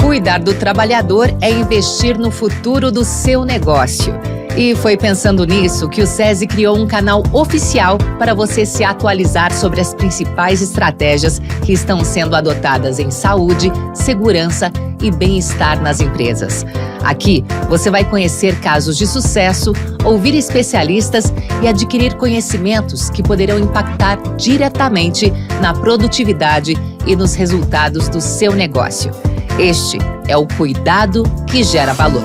Cuidar do trabalhador é investir no futuro do seu negócio. E foi pensando nisso que o SESI criou um canal oficial para você se atualizar sobre as principais estratégias que estão sendo adotadas em saúde, segurança e bem-estar nas empresas. Aqui você vai conhecer casos de sucesso, ouvir especialistas e adquirir conhecimentos que poderão impactar diretamente na produtividade e nos resultados do seu negócio. Este é o Cuidado que Gera Valor.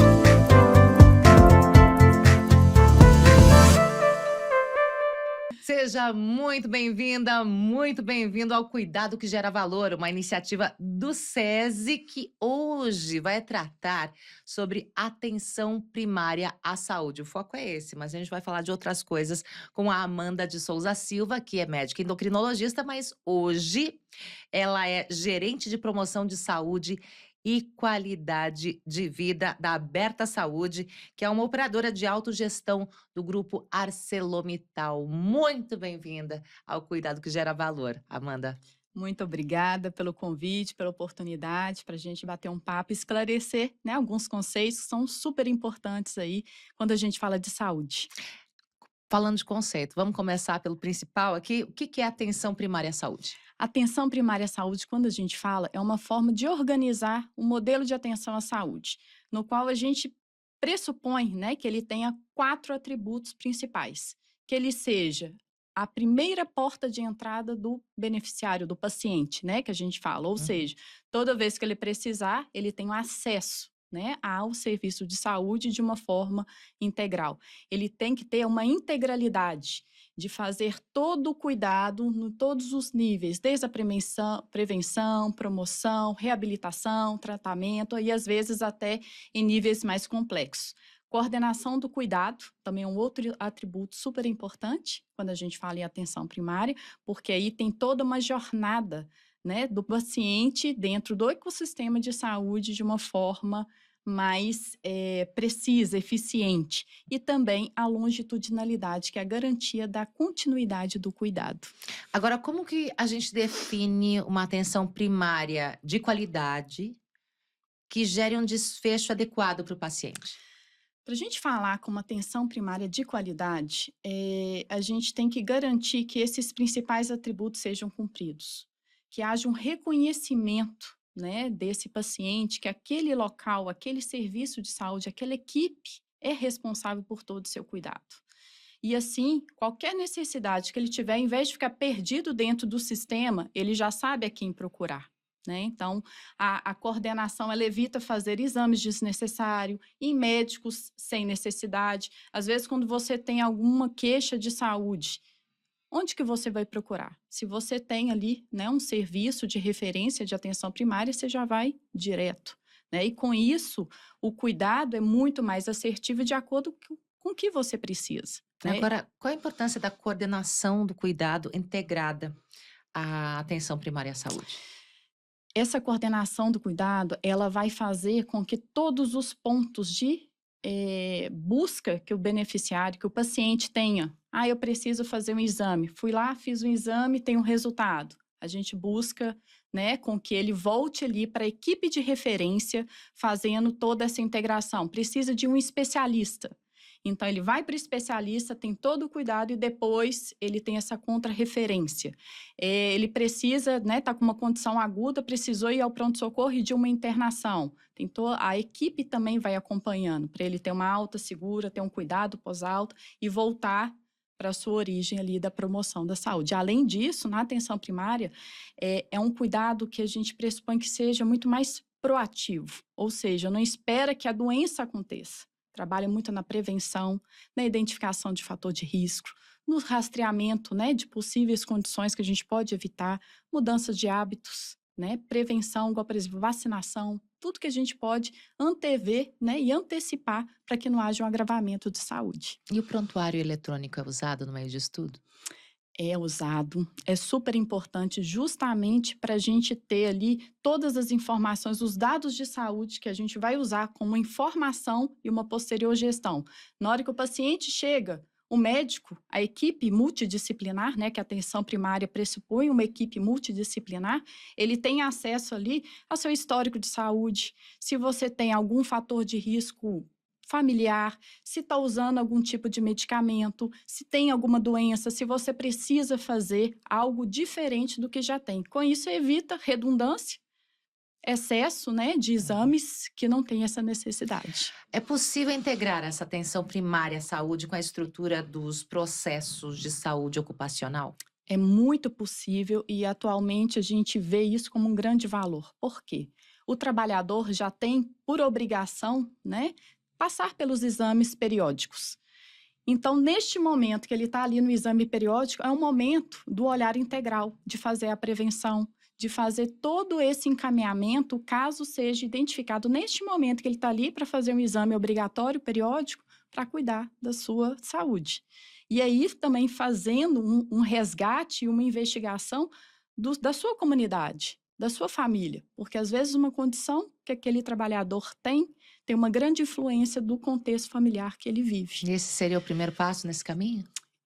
Seja muito bem-vinda, muito bem-vindo ao Cuidado que Gera Valor, uma iniciativa do SESI que hoje vai tratar sobre atenção primária à saúde. O foco é esse, mas a gente vai falar de outras coisas com a Amanda de Souza Silva, que é médica endocrinologista, mas hoje ela é gerente de promoção de saúde e qualidade de vida da Aberta Saúde, que é uma operadora de autogestão do grupo ArcelorMittal. Muito bem-vinda ao Cuidado que Gera Valor, Amanda. Muito obrigada pelo convite, pela oportunidade para a gente bater um papo e esclarecer, né, alguns conceitos que são super importantes aí quando a gente fala de saúde. Falando de conceito, vamos começar pelo principal aqui. O que é atenção primária à saúde? Atenção primária à saúde, quando a gente fala, é uma forma de organizar um modelo de atenção à saúde, no qual a gente pressupõe, né, que ele tenha 4 atributos principais. Que ele seja a primeira porta de entrada do beneficiário, do paciente, né, que a gente fala. Ou seja, toda vez que ele precisar, ele tem o acesso, né, ao serviço de saúde de uma forma integral. Ele tem que ter uma integralidade de fazer todo o cuidado em todos os níveis, desde a prevenção, promoção, reabilitação, tratamento e às vezes até em níveis mais complexos. Coordenação do cuidado, também é um outro atributo super importante quando a gente fala em atenção primária, porque aí tem toda uma jornada, né, do paciente dentro do ecossistema de saúde de uma forma mais precisa, eficiente. E também a longitudinalidade, que é a garantia da continuidade do cuidado. Agora, como que a gente define uma atenção primária de qualidade que gere um desfecho adequado para o paciente? Para a gente falar com uma atenção primária de qualidade, a gente tem que garantir que esses principais atributos sejam cumpridos, que haja um reconhecimento, né, desse paciente, que aquele local, aquele serviço de saúde, aquela equipe é responsável por todo o seu cuidado. E assim, qualquer necessidade que ele tiver, em vez de ficar perdido dentro do sistema, ele já sabe a quem procurar. Né? Então, a coordenação ela evita fazer exames desnecessários em médicos sem necessidade. Às vezes, quando você tem alguma queixa de saúde, onde que você vai procurar? Se você tem ali, né, um serviço de referência de atenção primária, você já vai direto. Né? E com isso, o cuidado é muito mais assertivo de acordo com o que você precisa. Né? Agora, qual a importância da coordenação do cuidado integrada à atenção primária à saúde? Essa coordenação do cuidado, ela vai fazer com que todos os pontos de busca que o beneficiário, que o paciente tenha. Eu preciso fazer um exame. Fui lá, fiz um exame, tenho um resultado. A gente busca, né, com que ele volte ali para a equipe de referência, fazendo toda essa integração. Precisa de um especialista. Então, ele vai para o especialista, tem todo o cuidado e depois ele tem essa contra-referência. Ele precisa, né, tá com uma condição aguda, precisou ir ao pronto-socorro e de uma internação. A equipe também vai acompanhando, para ele ter uma alta segura, ter um cuidado pós-alta e voltar para a sua origem ali da promoção da saúde. Além disso, na atenção primária, é um cuidado que a gente pressupõe que seja muito mais proativo, ou seja, não espera que a doença aconteça. Trabalha muito na prevenção, na identificação de fator de risco, no rastreamento, né, de possíveis condições que a gente pode evitar, mudanças de hábitos, né, prevenção, igual, por exemplo, vacinação, tudo que a gente pode antever, né, e antecipar para que não haja um agravamento de saúde. E o prontuário eletrônico é usado no meio disso tudo? É usado, é super importante justamente para a gente ter ali todas as informações, os dados de saúde que a gente vai usar como informação e uma posterior gestão. Na hora que o paciente chega, o médico, a equipe multidisciplinar, né, que a atenção primária pressupõe uma equipe multidisciplinar, ele tem acesso ali ao seu histórico de saúde, se você tem algum fator de risco familiar, se está usando algum tipo de medicamento, se tem alguma doença, se você precisa fazer algo diferente do que já tem. Com isso, evita redundância, excesso, né, de exames que não tem essa necessidade. É possível integrar essa atenção primária à saúde com a estrutura dos processos de saúde ocupacional? É muito possível e atualmente a gente vê isso como um grande valor. Por quê? O trabalhador já tem por obrigação, né, passar pelos exames periódicos. Então, neste momento que ele está ali no exame periódico, é um momento do olhar integral, de fazer a prevenção, de fazer todo esse encaminhamento, caso seja identificado neste momento que ele está ali para fazer um exame obrigatório, periódico, para cuidar da sua saúde. E aí também fazendo um resgate e uma investigação da sua comunidade, da sua família, porque às vezes uma condição que aquele trabalhador tem uma grande influência do contexto familiar que ele vive. Esse seria o primeiro passo nesse caminho?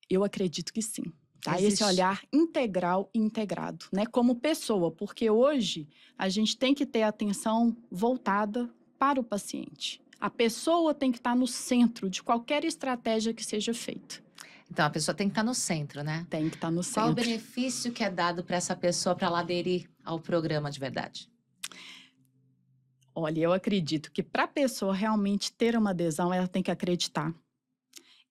Eu acredito que sim. Tá? Existe. Esse olhar integral e integrado, né? Como pessoa, porque hoje a gente tem que ter atenção voltada para o paciente. A pessoa tem que estar no centro de qualquer estratégia que seja feita. Então, a pessoa tem que estar no centro, né? Tem que estar no Qual o centro. benefício que é dado para essa pessoa para ela aderir ao programa de verdade? Olha, eu acredito que para a pessoa realmente ter uma adesão, ela tem que acreditar.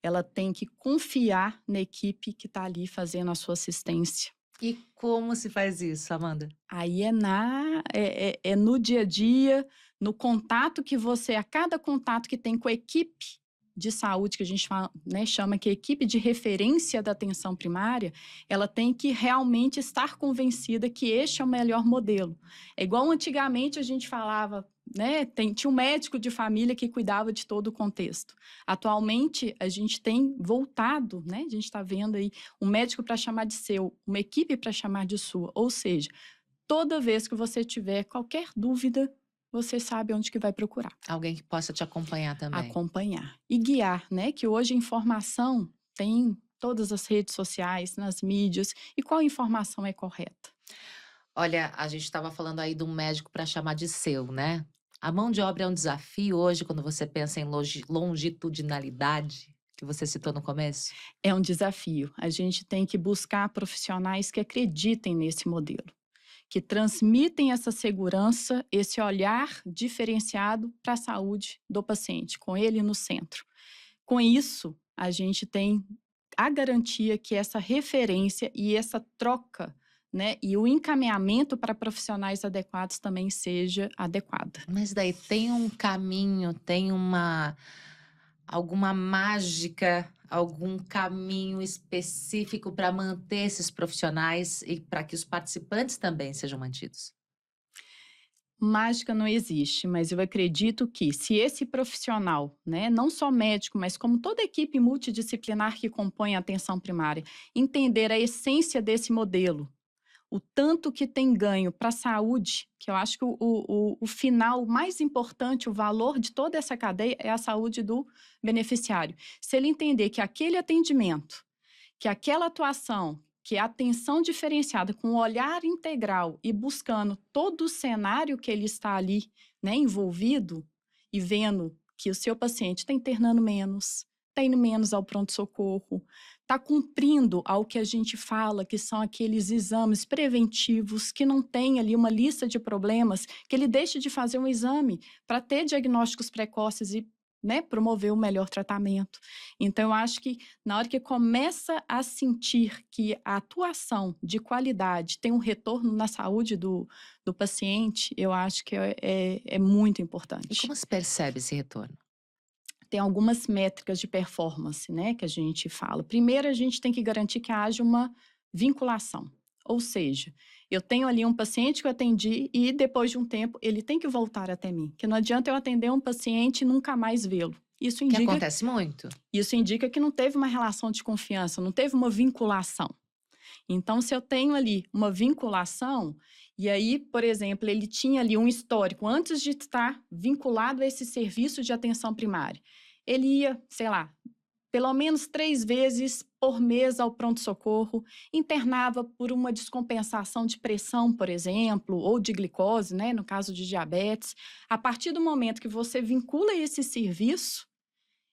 Ela tem que confiar na equipe que está ali fazendo a sua assistência. E como se faz isso, Amanda? Aí é no dia a dia, no contato que você, a cada contato que tem com a equipe de saúde, que a gente fala, né, chama que equipe de referência da atenção primária, ela tem que realmente estar convencida que este é o melhor modelo. É igual antigamente a gente falava, né, tinha um médico de família que cuidava de todo o contexto. Atualmente, a gente tem voltado, né, a gente está vendo aí um médico para chamar de seu, uma equipe para chamar de sua, ou seja, toda vez que você tiver qualquer dúvida, você sabe onde que vai procurar. Alguém que possa te acompanhar também. Acompanhar e guiar, né? Que hoje a informação tem todas as redes sociais, nas mídias, e qual informação é correta? Olha, a gente estava falando aí de um médico para chamar de seu, né? A mão de obra é um desafio hoje quando você pensa em longitudinalidade, que você citou no começo? É um desafio. A gente tem que buscar profissionais que acreditem nesse modelo, que transmitem essa segurança, esse olhar diferenciado para a saúde do paciente, com ele no centro. Com isso, a gente tem a garantia que essa referência e essa troca, né, e o encaminhamento para profissionais adequados também seja adequada. Mas daí tem um caminho, tem alguma mágica, algum caminho específico para manter esses profissionais e para que os participantes também sejam mantidos? Mágica não existe, mas eu acredito que se esse profissional, né, não só médico, mas como toda a equipe multidisciplinar que compõe a atenção primária, entender a essência desse modelo, o tanto que tem ganho para a saúde, que eu acho que o final mais importante, o valor de toda essa cadeia é a saúde do beneficiário. Se ele entender que aquele atendimento, que aquela atuação, que a atenção diferenciada com o olhar integral e buscando todo o cenário que ele está ali, né, envolvido e vendo que o seu paciente está internando menos, está indo menos ao pronto-socorro, está cumprindo ao que a gente fala, que são aqueles exames preventivos, que não tem ali uma lista de problemas, que ele deixe de fazer um exame para ter diagnósticos precoces e, né, promover o melhor tratamento. Então, eu acho que na hora que começa a sentir que a atuação de qualidade tem um retorno na saúde do paciente, eu acho que é muito E importante. como se percebe esse retorno? Tem algumas métricas de performance, né, que a gente fala. Primeiro, a gente tem que garantir que haja uma vinculação. Ou seja, eu tenho ali um paciente que eu atendi e depois de um tempo ele tem que voltar até mim. Que não adianta eu atender um paciente e nunca mais vê-lo. Que acontece muito. Isso indica que não teve uma relação de confiança, não teve uma vinculação. Então, se eu tenho ali uma vinculação, e aí, por exemplo, ele tinha ali um histórico antes de estar vinculado a esse serviço de atenção primária. Ele ia, sei lá, pelo menos 3 vezes por mês ao pronto-socorro, internava por uma descompensação de pressão, por exemplo, ou de glicose, né, no caso de diabetes. A partir do momento que você vincula esse serviço,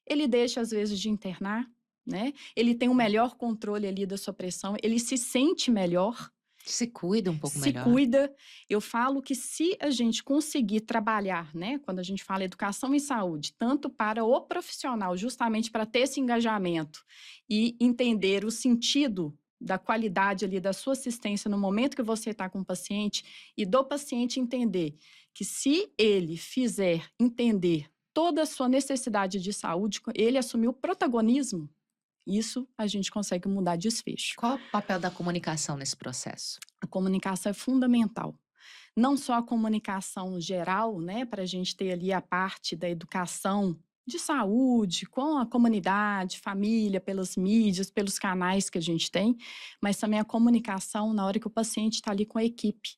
ele deixa, às vezes, de internar, né? Ele tem um melhor controle ali da sua pressão, ele se sente melhor, Se cuida um pouco se melhor. cuida. Eu falo que se a gente conseguir trabalhar, né, quando a gente fala educação em saúde, tanto para o profissional, justamente para ter esse engajamento e entender o sentido da qualidade ali da sua assistência no momento que você está com o paciente e do paciente entender que se ele fizer entender toda a sua necessidade de saúde, ele assumir o protagonismo, isso a gente consegue mudar desfecho. Qual o papel da comunicação nesse processo? A comunicação é fundamental. Não só a comunicação geral, né, para a gente ter ali a parte da educação de saúde, com a comunidade, família, pelas mídias, pelos canais que a gente tem, mas também a comunicação na hora que o paciente está ali com a equipe.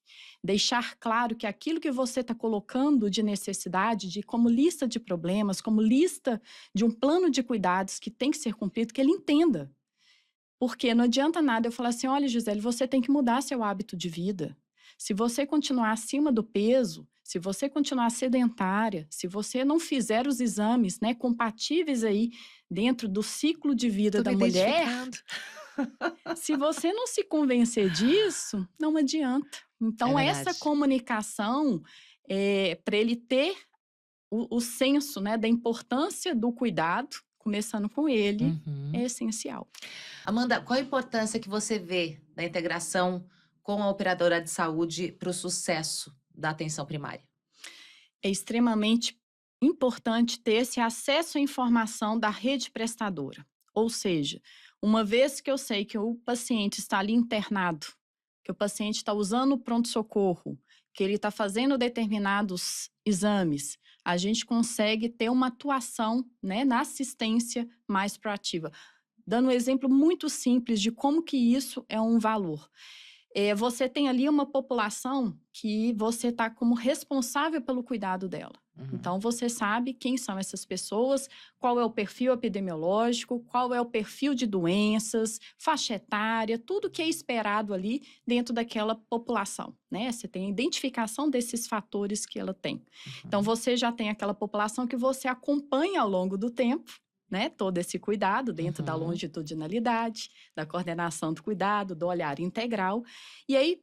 Deixar claro que aquilo que você está colocando de necessidade, de como lista de problemas, como lista de um plano de cuidados que tem que ser cumprido, que ele entenda. Porque não adianta nada eu falar assim, olha, Gisele, você tem que mudar seu hábito de vida. Se você continuar acima do peso, se você continuar sedentária, se você não fizer os exames, né, compatíveis aí dentro do ciclo de vida Tô da me mulher, identificando. se você não se convencer disso, não adianta. É Então, essa verdade. comunicação, para ele ter o senso, né, da importância do cuidado, começando com ele, é Uhum. essencial. Amanda, qual a importância que você vê da integração com a operadora de saúde para o sucesso da atenção primária? É extremamente importante ter esse acesso à informação da rede prestadora. Ou seja, uma vez que eu sei que o paciente está ali internado, que o paciente está usando o pronto-socorro, que ele está fazendo determinados exames, a gente consegue ter uma atuação, né, na assistência mais proativa. Dando um exemplo muito simples de como que isso é um valor. Você tem ali uma população que você está como responsável pelo cuidado dela. Uhum. Então, você sabe quem são essas pessoas, qual é o perfil epidemiológico, qual é o perfil de doenças, faixa etária, tudo que é esperado ali dentro daquela população, né? Você tem a identificação desses fatores que ela tem. Então, Uhum. você já tem aquela população que você acompanha ao longo do tempo, né? Todo esse cuidado dentro da Uhum. longitudinalidade, da coordenação do cuidado, do olhar integral. E aí,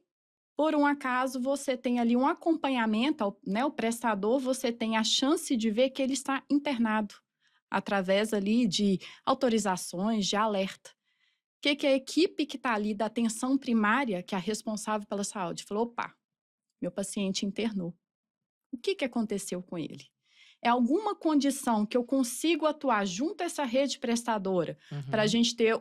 por um acaso, você tem ali um acompanhamento, né, o prestador, você tem a chance de ver que ele está internado, através ali de autorizações, de alerta. O que que a equipe que está ali da atenção primária, que é a responsável pela saúde, falou: opa, meu paciente internou. O que que aconteceu com ele? É alguma condição que eu consigo atuar junto a essa rede prestadora para a Uhum. gente ter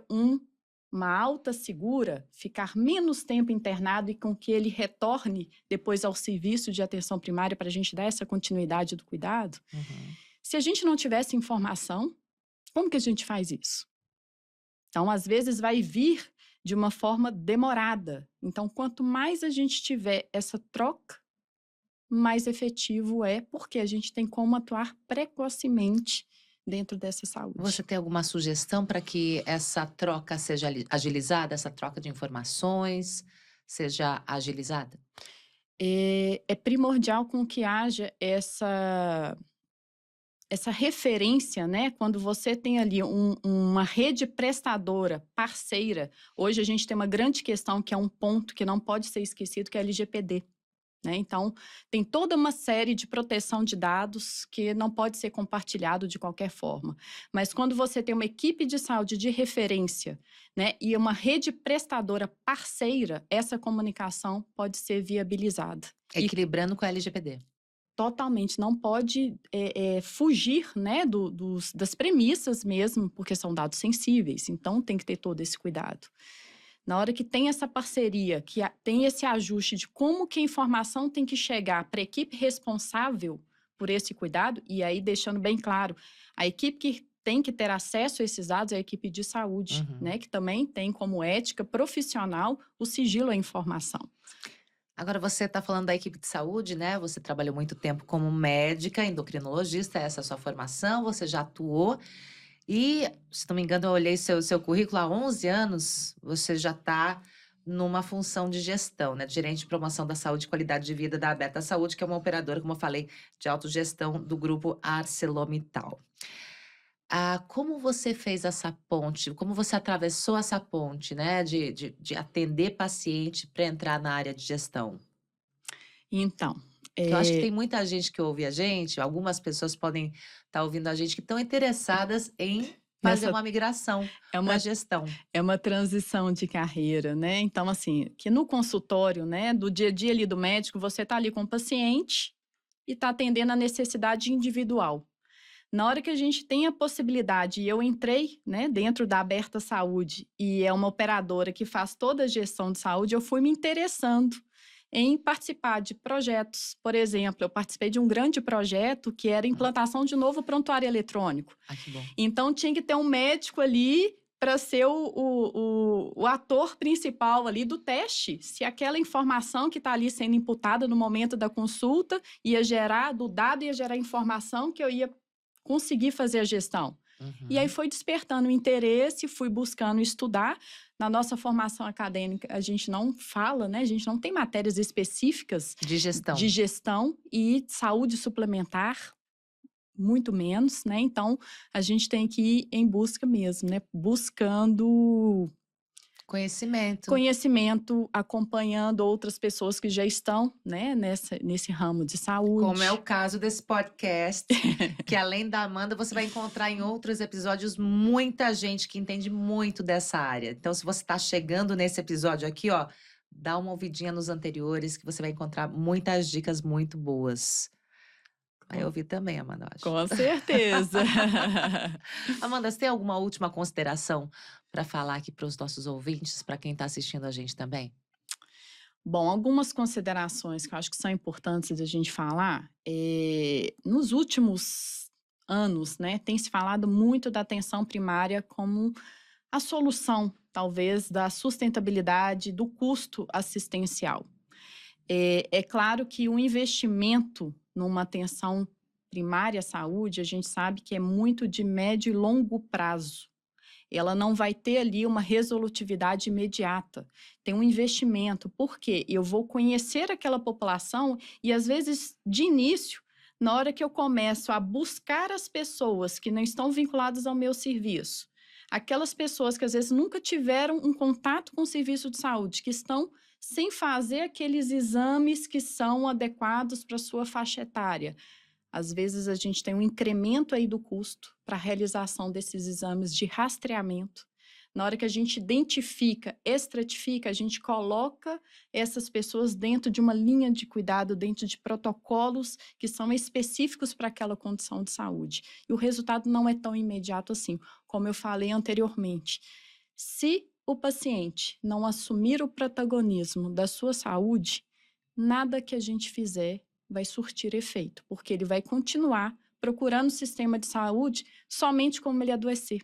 uma alta segura, ficar menos tempo internado e com que ele retorne depois ao serviço de atenção primária para a gente dar essa continuidade do cuidado? Uhum. Se a gente não tivesse informação, como que a gente faz isso? Então, às vezes, vai vir de uma forma demorada. Então, quanto mais a gente tiver essa troca, mais efetivo é, porque a gente tem como atuar precocemente dentro dessa Você saúde. tem alguma sugestão para que essa troca seja agilizada, essa troca de informações seja agilizada? É primordial com que haja essa referência, né? Quando você tem ali uma rede prestadora, parceira. Hoje a gente tem uma grande questão que é um ponto que não pode ser esquecido, que é a LGPD. Né? Então, tem toda uma série de proteção de dados que não pode ser compartilhado de qualquer forma. Mas quando você tem uma equipe de saúde de referência, né, e uma rede prestadora parceira, essa comunicação pode ser viabilizada. E Equilibrando com a LGPD. totalmente não pode fugir, né, das premissas mesmo, porque são dados sensíveis. Então, tem que ter todo esse cuidado. Na hora que tem essa parceria, que tem esse ajuste de como que a informação tem que chegar para a equipe responsável por esse cuidado, e aí deixando bem claro, a equipe que tem que ter acesso a esses dados é a equipe de saúde, Uhum. né? Que também tem como ética profissional o sigilo à informação. Agora você está falando da equipe de saúde, né? Você trabalhou muito tempo como médica, endocrinologista, essa é a sua formação, você já atuou. E, se não me engano, eu olhei seu currículo há 11 anos, você já está numa função de gestão, né, de gerente de promoção da saúde e qualidade de vida da Aberta Saúde, que é uma operadora, como eu falei, de autogestão do grupo ArcelorMittal. Como você fez essa ponte? Como você atravessou essa ponte, né, de atender paciente para entrar na área de gestão? Então, Que eu acho que é, tem muita gente que ouve a gente, algumas pessoas podem estar ouvindo a gente que estão interessadas em fazer nessa uma migração é para uma gestão. é uma transição de carreira, né? Então, assim, que no consultório, né, do dia a dia ali do médico, você tá ali com o paciente e tá atendendo a necessidade individual. Na hora que a gente tem a possibilidade, e eu entrei, né, dentro da Aberta Saúde, e é uma operadora que faz toda a gestão de saúde, eu fui me interessando em participar de projetos. Por exemplo, eu participei de um grande projeto que era a Ah, implantação de um novo prontuário eletrônico. que bom. Então, tinha que ter um médico ali para ser o ator principal ali do teste. Se aquela informação que está ali sendo imputada no momento da consulta ia gerar, do dado ia gerar informação que eu ia conseguir fazer a gestão. E aí Uhum. foi despertando o interesse, fui buscando estudar. Na nossa formação acadêmica, a gente não fala, né? A gente não tem matérias específicas De de gestão. gestão e saúde suplementar, muito menos, né? Então, a gente tem que ir em busca mesmo, né? Buscando Conhecimento. conhecimento, acompanhando outras pessoas que já estão, né, nesse ramo de Como é o saúde. caso desse podcast, que além da Amanda, você vai encontrar em outros episódios muita gente que entende muito dessa área. Então, se você está chegando nesse episódio aqui, ó, dá uma ouvidinha nos anteriores, que você vai encontrar muitas dicas muito boas. Vai Com, ouvir também, Amanda, eu acho. com certeza. Amanda, você tem alguma última consideração para falar aqui para os nossos ouvintes, para quem está assistindo a gente também? Bom, algumas considerações que eu acho que são importantes a gente falar. Nos últimos anos, né, tem se falado muito da atenção primária como a solução, talvez, da sustentabilidade do custo assistencial. É claro que o investimento numa atenção primária à saúde, a gente sabe que é muito de médio e longo prazo. Ela não vai ter ali uma resolutividade imediata. Tem um investimento, porque eu vou conhecer aquela população e, às vezes, de início, na hora que eu começo a buscar as pessoas que não estão vinculadas ao meu serviço, aquelas pessoas que às vezes nunca tiveram um contato com o serviço de saúde, que estão sem fazer aqueles exames que são adequados para a sua faixa etária. Às vezes a gente tem um incremento aí do custo para a realização desses exames de rastreamento. Na hora que a gente identifica, estratifica, a gente coloca essas pessoas dentro de uma linha de cuidado, dentro de protocolos que são específicos para aquela condição de saúde. E o resultado não é tão imediato assim, como eu falei anteriormente. Se o paciente não assumir o protagonismo da sua saúde, nada que a gente fizer vai surtir efeito, porque ele vai continuar procurando o sistema de saúde somente quando ele adoecer.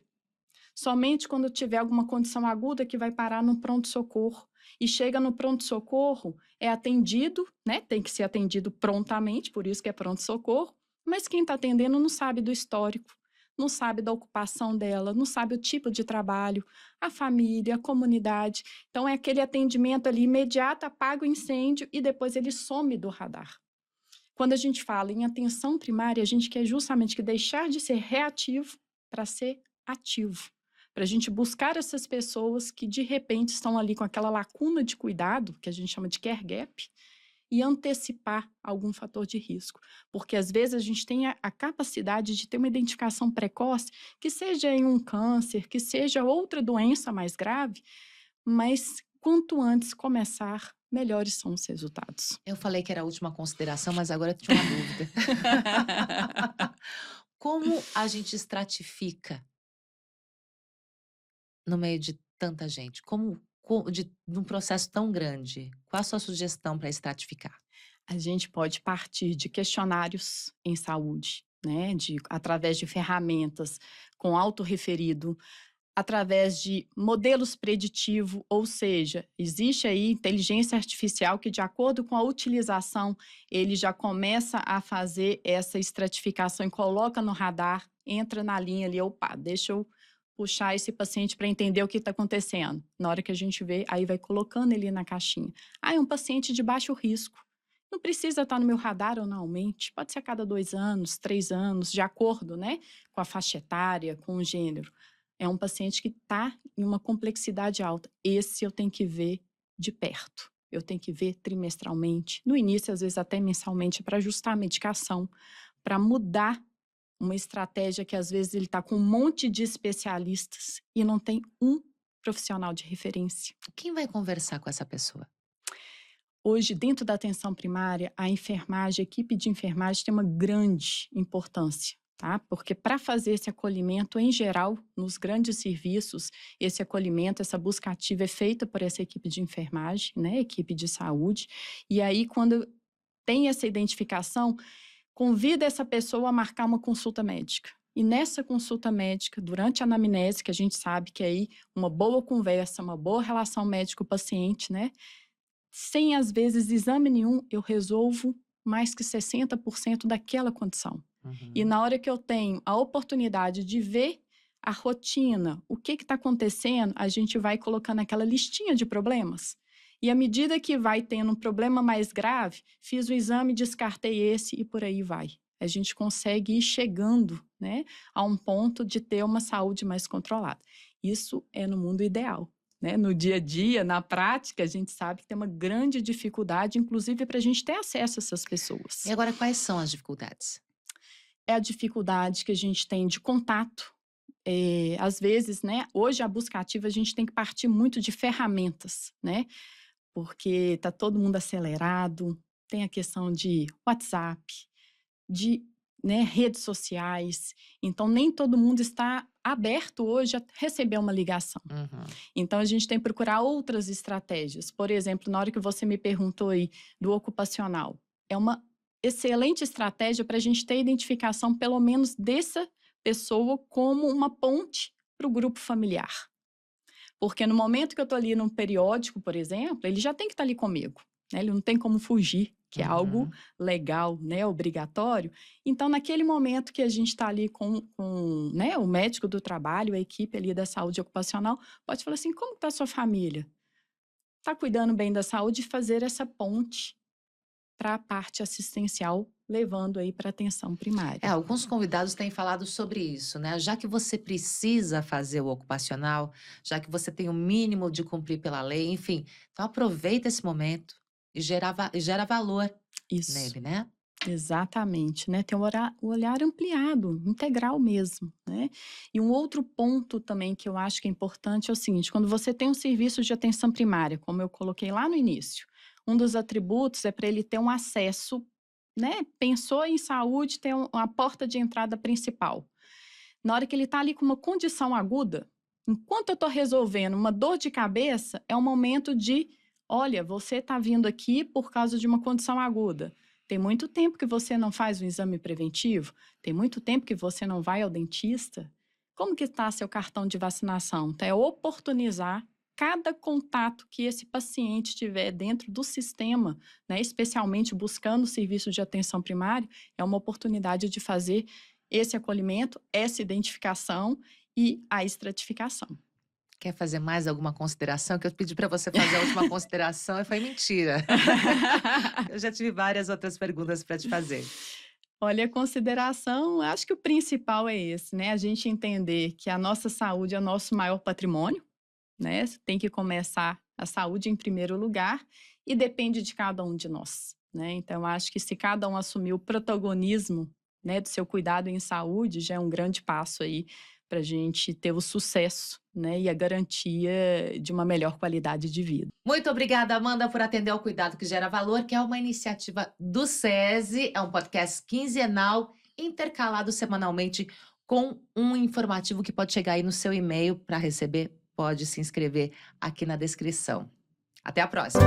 Somente quando tiver alguma condição aguda que vai parar no pronto-socorro. E chega no pronto-socorro, é atendido, né? Tem que ser atendido prontamente, por isso que é pronto-socorro, mas quem está atendendo não sabe do histórico, não sabe da ocupação dela, não sabe o tipo de trabalho, a família, a comunidade. Então, é aquele atendimento ali imediato, apaga o incêndio e depois ele some do radar. Quando a gente fala em atenção primária, a gente quer justamente que deixar de ser reativo para ser ativo. Para a gente buscar essas pessoas que, de repente, estão ali com aquela lacuna de cuidado, que a gente chama de care gap, e antecipar algum fator de risco. Porque, às vezes, a gente tem a capacidade de ter uma identificação precoce, que seja em um câncer, que seja outra doença mais grave, mas quanto antes começar, melhores são os resultados. Eu falei que era a última consideração, mas agora eu tinha uma dúvida. Como a gente estratifica no meio de tanta gente? Num processo tão grande? Qual a sua sugestão para estratificar? A gente pode partir de questionários em saúde, né, através de ferramentas com autorreferido, através de modelos preditivo, ou seja, existe aí inteligência artificial que, de acordo com a utilização, ele já começa a fazer essa estratificação e coloca no radar entra na linha ali, opa, deixa eu puxar esse paciente para entender o que está acontecendo. Na hora que a gente vê, aí vai colocando ele na caixinha. Ah, é um paciente de baixo risco. Não precisa estar no meu radar anualmente, pode ser a cada 2 anos, 3 anos, de acordo, né, com a faixa etária, com o gênero. É um paciente que está em uma complexidade alta. Esse eu tenho que ver de perto. Eu tenho que ver trimestralmente, no início, às vezes até mensalmente, para ajustar a medicação, para mudar uma estratégia que às vezes ele está com um monte de especialistas e não tem um profissional de referência. Quem vai conversar com essa pessoa? Hoje, dentro da atenção primária, a enfermagem, a equipe de enfermagem tem uma grande importância, tá? Porque para fazer esse acolhimento, em geral, nos grandes serviços, esse acolhimento, essa busca ativa é feita por essa equipe de enfermagem, né? Equipe de saúde. E aí, quando tem essa identificação, convida essa pessoa a marcar uma consulta médica. E nessa consulta médica, durante a anamnese, que a gente sabe que aí uma boa conversa, uma boa relação médico-paciente, né? Sem, às vezes, exame nenhum, eu resolvo mais que 60% daquela condição. E na hora que eu tenho a oportunidade de ver a rotina, o que está acontecendo, a gente vai colocando aquela listinha de problemas. E à medida que vai tendo um problema mais grave, fiz o exame, descartei esse e por aí vai. A gente consegue ir chegando, né, a um ponto de ter uma saúde mais controlada. Isso é no mundo ideal. Né? No dia a dia, na prática, a gente sabe que tem uma grande dificuldade, inclusive para a gente ter acesso a essas pessoas. E agora, quais são as dificuldades? É a dificuldade que a gente tem de contato. Às vezes, né, hoje a busca ativa a gente tem que partir muito de ferramentas, né? Porque está todo mundo acelerado, tem a questão de WhatsApp, de, né, redes sociais. Então, nem todo mundo está aberto hoje a receber uma ligação. Então, a gente tem que procurar outras estratégias. Por exemplo, na hora que você me perguntou aí do ocupacional, é uma excelente estratégia para a gente ter identificação, pelo menos, dessa pessoa como uma ponte para o grupo familiar. Porque no momento que eu estou ali num periódico, por exemplo, ele já tem que estar ali comigo, né? Ele não tem como fugir, que é algo legal, né, obrigatório. Então, naquele momento que a gente está ali com né, o médico do trabalho, a equipe ali da saúde ocupacional, pode falar assim, como está a sua família? Está cuidando bem da saúde? E fazer essa ponte para a parte assistencial, levando aí para a atenção primária. Alguns convidados têm falado sobre isso, né? Já que você precisa fazer o ocupacional, já que você tem o mínimo de cumprir pela lei, enfim, então aproveita esse momento e gera valor Isso. nele, né? Exatamente, né? Tem o olhar ampliado, integral mesmo, né? E um outro ponto também que eu acho que é importante é o seguinte, quando você tem um serviço de atenção primária, como eu coloquei lá no início, um dos atributos é para ele ter um acesso, né? Pensou em saúde, tem uma porta de entrada principal. Na hora que ele está ali com uma condição aguda, enquanto eu estou resolvendo uma dor de cabeça, é um momento de, olha, você está vindo aqui por causa de uma condição aguda. Tem muito tempo que você não faz um exame preventivo? Tem muito tempo que você não vai ao dentista? Como que está seu cartão de vacinação? Então, é oportunizar cada contato que esse paciente tiver dentro do sistema, né, especialmente buscando o serviço de atenção primária, é uma oportunidade de fazer esse acolhimento, essa identificação e a estratificação. Quer fazer mais alguma consideração? Que eu pedi para você fazer a última consideração e foi mentira. Eu já tive várias outras perguntas para te fazer. Olha, a consideração, acho que o principal é esse, né? A gente entender que a nossa saúde é o nosso maior patrimônio, né? Tem que começar a saúde em primeiro lugar e depende de cada um de nós, né? Então, acho que se cada um assumir o protagonismo, né, do seu cuidado em saúde, já é um grande passo aí para a gente ter o sucesso, né, e a garantia de uma melhor qualidade de vida. Muito obrigada, Amanda, por atender ao Cuidado que Gera Valor, que é uma iniciativa do SESI, é um podcast quinzenal, intercalado semanalmente com um informativo que pode chegar aí no seu e-mail. Para receber, pode se inscrever aqui na descrição. Até a próxima!